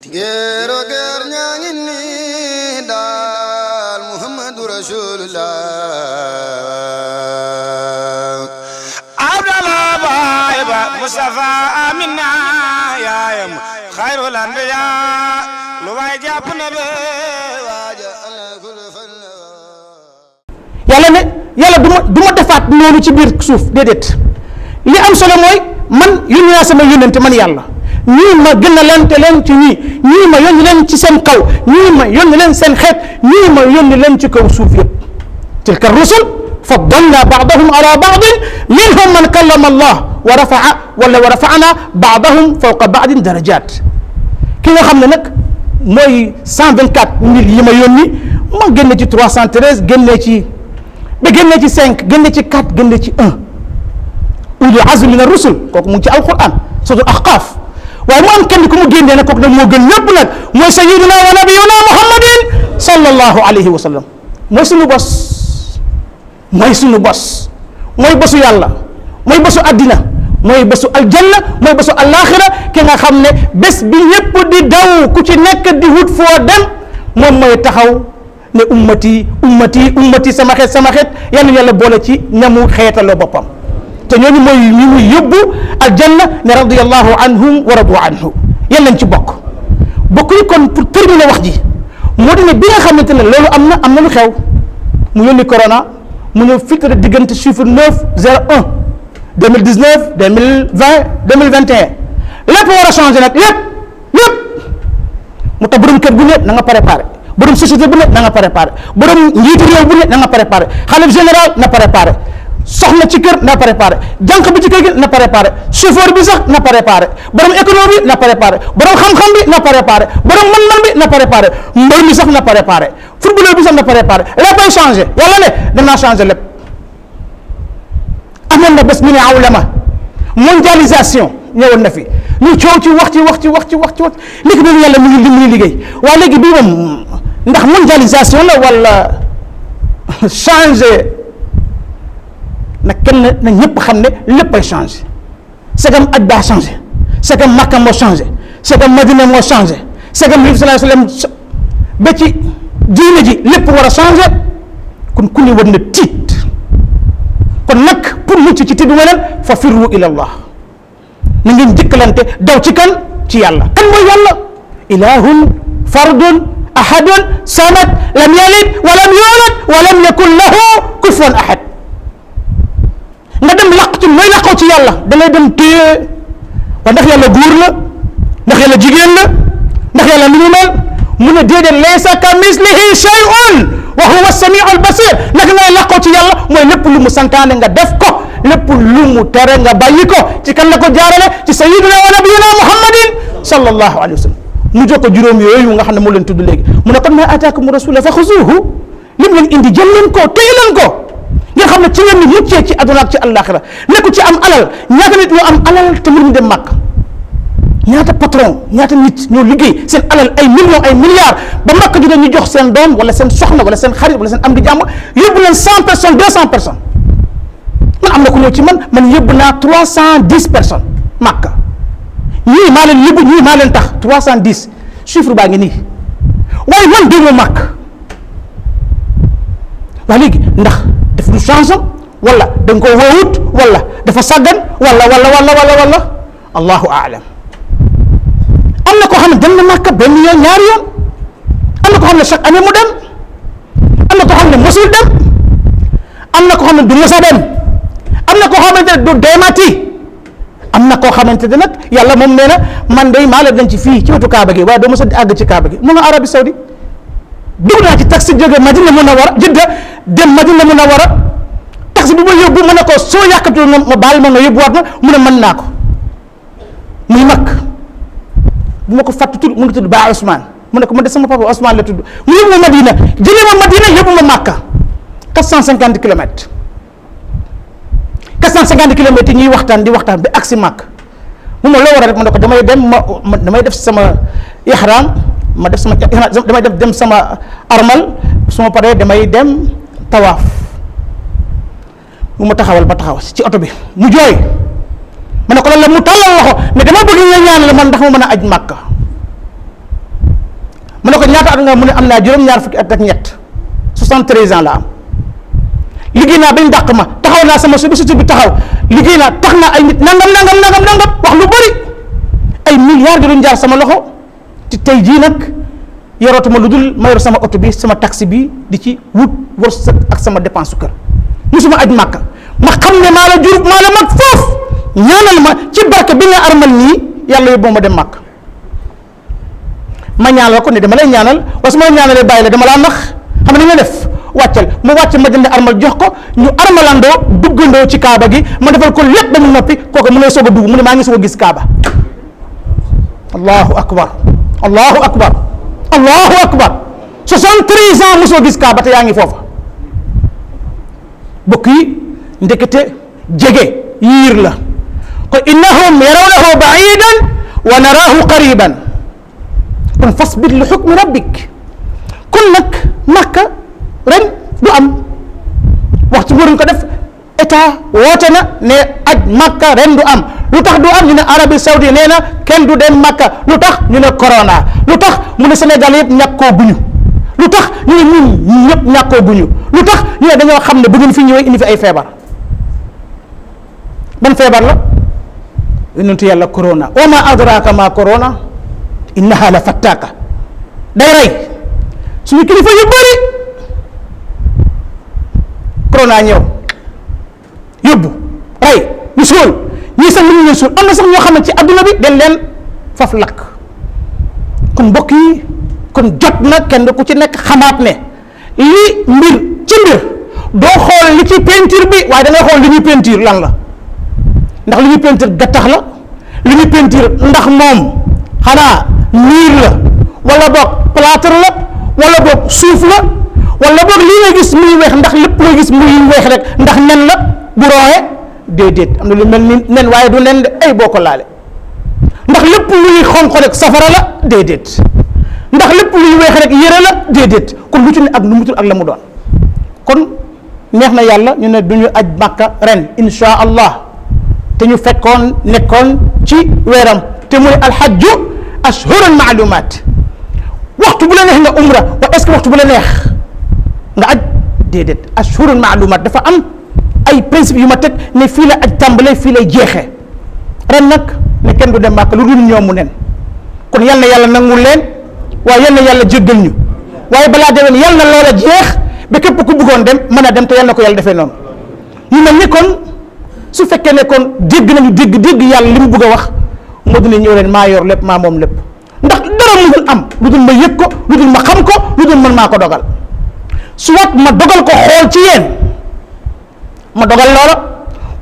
géero géer ñaa ngi nii daal Muhammadu Rasulullah Abdallah baay ba Mustafa Amina yaayam xayrul anbiya lu waay jàpp na be waaja yàlla ne yàlla du ma defaat noonu ci biir suuf déedéet li am solo mooy man yónni naa sama yónnente man yàlla ñii ma gën a lante leen ci ñii ma yónni leen ci seen kaw ñii ma yónni leen seen xeet ñii ma yónni leen ci kaw suuf yëpp tilka rusul faddalna ba'dahum ala ba'din minhum man kallama allah wa rafa'na ba'dahum fawqa ba'din darajat ki nga xam ne nag mooy 124 000 yi ma yónni ma génne ci 313 génne ci 5 génne ci 4 génne ci 1 ulul azmi mina rusul kooku mu ngi ci alquran suratul ahqaf waaye mu am kenn ku mu génnee nag kooku nag moo gën ñëpp nag mooy sayyiduna wa nabiyuna muhammadin sallallahu alayhi wa sallam mooy suñu bos mooy bosu yàlla mooy bosu addina mooy bosu aljanna mooy bosu alaxira ki nga xam ne bés bi ñëpp di daw ku ci nekk di wut foo dem moom mooy taxaw ne ummati sama xeet yal na yàlla boole ci ñamu xeetaloo boppam te ñooñu mooy ñi muy yóbbu aljanna ne radiyallahu anhum wa radu anhu yéen lañ ci bokk yi kon pour terminer wax ji moo di ne bi nga xamante ne loolu am na lu xew mu yónni corona mu ñëw filtre diggante chiffre 901 2019 2020 2021 lépp war a changé nag lépp mu tax borom kër gu ne na nga préparé borom société bu ne na nga préparé borom njiitu réew bu ne na nga préparé xalif général na préparé soxna ci kër na préparé jànq bi ci kër gi na préparé chauffeur bi sax na préparé borom économie na préparé borom xam-xam bi na préparé borom mën-mën bi na préparé mbër mi sax na préparé footballeur bi sax na préparé léppay changé yàlla ne danaa changé lépp amoon na bés ñu ne awlama mondialisation ñëwoon na fi ñu coow ci wax léegi doonu yàlla mu ngi liggéey waaye léegi bii moom ndax mondialisation la wala changé nag kenn na ñëpp xam ne lépp ay changé segam aj baa changé segam Makka moo changé segam Madina moo changé segam Nabi sallallahu alayhi wa sallam ba ci diine ji lépp war a changé kon ku ne war na tiit kon nag pour mucc ci tiit weneen fa firru ila allah na ngeen jëkkalante daw ci kan ci yàlla kan mooy yàlla ilahun fardun ahadun samad lam yalid wa lam yulad wa lam yakun lahu kufuwan ahad nga dem làq ci mooy làqoo ci yàlla da ngay dem téye wa ndax yàlla góor la ndax yàlla jigéen la ndax yàlla ni mu mel mu ne déedéet laysa ka mislihi shay'un wa huwa as-sami'u al-basir naka ngay làqoo ci yàlla mooy lépp lu mu santaane nga def ko lépp lu mu tere nga bàyyi ko ci kan la ko jaarale ci sayyidina wa nabiyina muhammadin sallallahu alayhi wa sallam mu jox ko juróom yooyu nga xam ne moo leen tudd léegi mu ne kon ma ataakum rasula fa xuzuhu lim leen indi jël leen ko téye leen ko nga xam ne ci ngeen ni muccee ci àdduna ak ci àllaaxira nekku ci am alal ñaata nit ñoo am alal te mënuñu dem màkk ñaata patron ñaata nit ñoo liggéey seen alal ay millions ay milliards ba màkk ju ñu jox seen doom wala seen soxna wala seen xarit wala seen am di jàmm yóbbu leen 100 personnes 200 personnes man am na ku ñëw ci man yóbbu naa 310 personnes màkk ñii maa leen yóbbu ñii maa leen tax 310 chiffre baa ngi nii waaye man déggoo màkk waa léegi ndax daf du chance wala da nga ko woowut wala dafa sàggan wala allahu aalam am na koo xam ne dem na Makka benn yoon ñaari yoon am na koo xam ne chaque année mu dem am na koo xam ne mosul dem am na koo xam ne du mos a dem am na koo xamante ne du deemati am na koo xamante ne nag yàlla moom nee na man day maa la dem ci fii ci wetu Kaaba gi waaye doo mos a àgg ci Kaaba gi mu nga Arabie Saoudi dugg naa ci taxi jóge Madina Munawara Jidda dem Madina Munawara taxi bi ma yóbbu mu ne ko soo yàkkatoo ma baal ma nga yóbbuwaat ma mu ne mën naa ko muy mag bu ma ko fàtt tudd mu ngi tudd Ba Ousmane mu ne ko ma de sama papa Ousmane la tudd mu yóbbu ma Madina jëlee ma Madina yóbbu ma Makka 450 kilomètres 450 kilomètres yi ñuy waxtaan di waxtaan ba agsi Makka mu ma loo war a rek ma ne ko damay def sama ihram ma def sama damay dem sama armal su ma paree damay dem tawaaf mu ma taxawal ba taxaw ci oto bi mu jooy ma ne ko lan la mu tàllal loxo ne dama bëgg nga ñaan la man ndax ma mën a aj Màkka at nga mu ne am naa juróom-ñaar fukki at ak ñett 73 ans la am liggéey naa bañ dàq ma taxaw naa sama société bi taxaw liggéey naa tax naa ay nit nangam wax lu bëri ay milliards di doon jaar sama loxo te tey jii nag yorootuma lu dul ma yor sama oto bi sama taxi bi di ci wut wërsëg ak sama dépense su kër musuma aj màkka ma xam ne maa la jur maa la mag foofu ñaanal ma ci barke bi nga armal nii yàlla yóbboo ma dem màkk ma ñaanal ko ne dama lay ñaanal waaye su ma la ñaanalee bàyyi la dama laa nax xam ne nga def wàccal mu wàcc ma jënd armal jox ko ñu armalandoo duggandoo ci kaaba gi ma defal ko lépp ba mu noppi kooku mu ne soog a dugg mu ne maa ngi soog a gis kaaba allahu akbar allahu akbar allahu akbar 73 ans mosoo gis kaaba te yaa ngi foofa bokk yi ndekete jege yiir la ko innahum yarawnahu baidan wa naraahu qariban kon fasbir li xukmi rabbik kon nag Makka ren du am waxtu bu ko def état woote na ne aj Makka ren du am lu tax du am ñu ne Arabie Saoudite nee na kenn du dem Makka lu tax ñu ne corona lu tax mu ne Sénégal yëpp ñàkkoo guñu lu tax ñu ne ñun ñëpp ñàkkoo guñu lu tax ñu ne dañoo xam ne bu ngeen fi ñëwee indi fi ay feebar ban feebar la yonentu yàlla corona wa ma adraka ma corona innaha la fattaaka day rey suñu kilifa yu bëri corona ñëw yóbbu rey ñu suul ñii sax ñu leen suul am na sax ñoo xam ne ci adduna bi dañ leen faf lakk kon mbokk yi kon jot na kenn ku ci nekk xamaat ne li mbir ci mbir doo xool li ci peinture bi waaye da ngay xool li ñuy peinture lan la ndax li ñuy peinture gattax la li ñuy peinture ndax moom xanaa miir la wala boog plâtre la wala boog suuf la wala boog lii nga gis muy weex ndax lépp loo gis muy weex rek ndax nen la bu rooxee déedéet am na lu mel ni nen waaye du nen de ay boo ko laale ndax lépp luy xonq rek safara la déedéet ndax lépp luy weex rek yére la déedéet kon lu ci ne ak lu mutul ak la mu doon kon neex na yàlla ñu ne du ñu aj Makka ren insha allah te ñu fekkoon nekkoon ci weeram te muy alxajju ashhurun maalumaat waxtu bu la neex nga umra wa est-ce que waxtu bu la neex nga aj déedéet ashhurun maalumaat dafa am ay principe yu ma teg ne fii la aj tàmbalee fii lay jeexee ren nag ne kenn du dem Makka lu dul ñoomu nen kon yal na yàlla nangul leen waaye yal na yàlla jéggal ñu waaye balaa déwén yal na loola jeex ba képp ku bëggoon dem mën a dem te yal na ko yàlla defee noonu ñu mel ni kon su fekkee ne kon dégg nañu dégg yàlla li mu bëgg a wax moo dina ñëw leen maa yor lépp maa moom lépp ndax dara mu dul am lu dul ma yëg ko lu dul ma xam ko lu dul man maa ko dogal soit ma dogal ko xool ci yéen ma dogal loola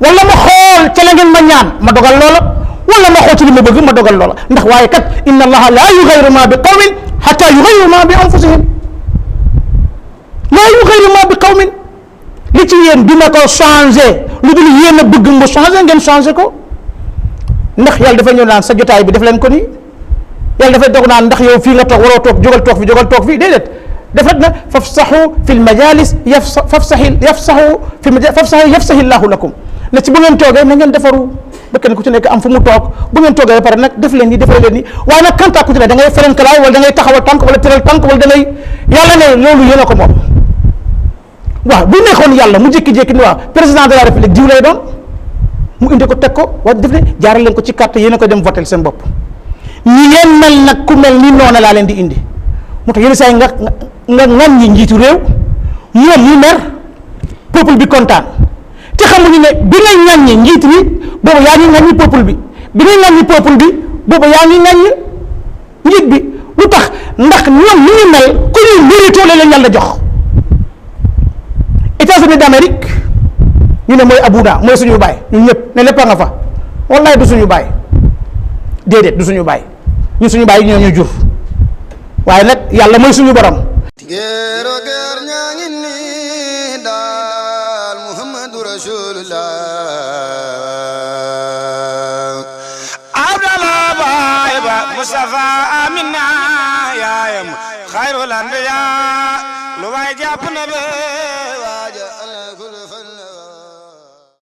wala ma xool ca la ngeen ma ñaan ma dogal loola wala ma xool ci li ma bëgg ma dogal loola ndax waaye kat inna allaha laa yughayyiru ma bi qawmin hatta yughayyiru ma bi anfusihim laa yughayyiru ma bi qawmin li ci yéen dina ko changé lu dul yéen a bëgg mu changé ngeen changé ko ndax yàlla dafa ñëw naan sa jotaay bi def leen ko nii yàlla dafay doog naan ndax yow fii nga toog waroo toog jógal toog fii déedéet dafet na fafsaxu fi lmajalis yafsahi llahu lakum ne ci bu ngeen toogee na ngeen defaru ba kenn ku ci nekk am fu mu toog bu ngeen toogee ba pare nag def leen nii defee leen nii waaye nag kanta ku ci ne da ngay ferenkalaay wala da ngay taxawal tànk wala tëral tànk wala da ngay yàlla ne loolu yéen a ko moom waaw bu nekkoon yàlla mu jékki-jékki ni waaw président de la république diw lay doon mu indi ko teg ko waaye def ne jaaral leen ko ci carte yéen a ko dem votel seen bopp ñi ngeen mel nag ku mel ni noona laa leen di indi moo tax yenn saa yi nga ŋan ñi njiitu réew moom mu mer peuple bi kontaan te xamuñu ne bi ngay ŋàññi njiit bi boobu yaa ngi ŋàññi peuple bi bi ngay ŋàññi peuple bi boobu yaa ngi ŋàññi njiit bi lu tax ndax ñoom ni ñu mel ku ñuy mérito la leen yàlla jox États-Unis d'Amérique ñu ne mooy abuna mooy suñu baay ñun ñëpp ne lépp a nga fa wallaay du suñu baay déedéet du suñu baay ñun suñu baay ñoo ñu jur waaye nag yàlla mooy suñu borom. géero géer ñaa ngi nii daal Muhammadu Rasulullah Abdallah baay ba Mustafa Amina yaayam xayrul anbiya lu waay jàpp na be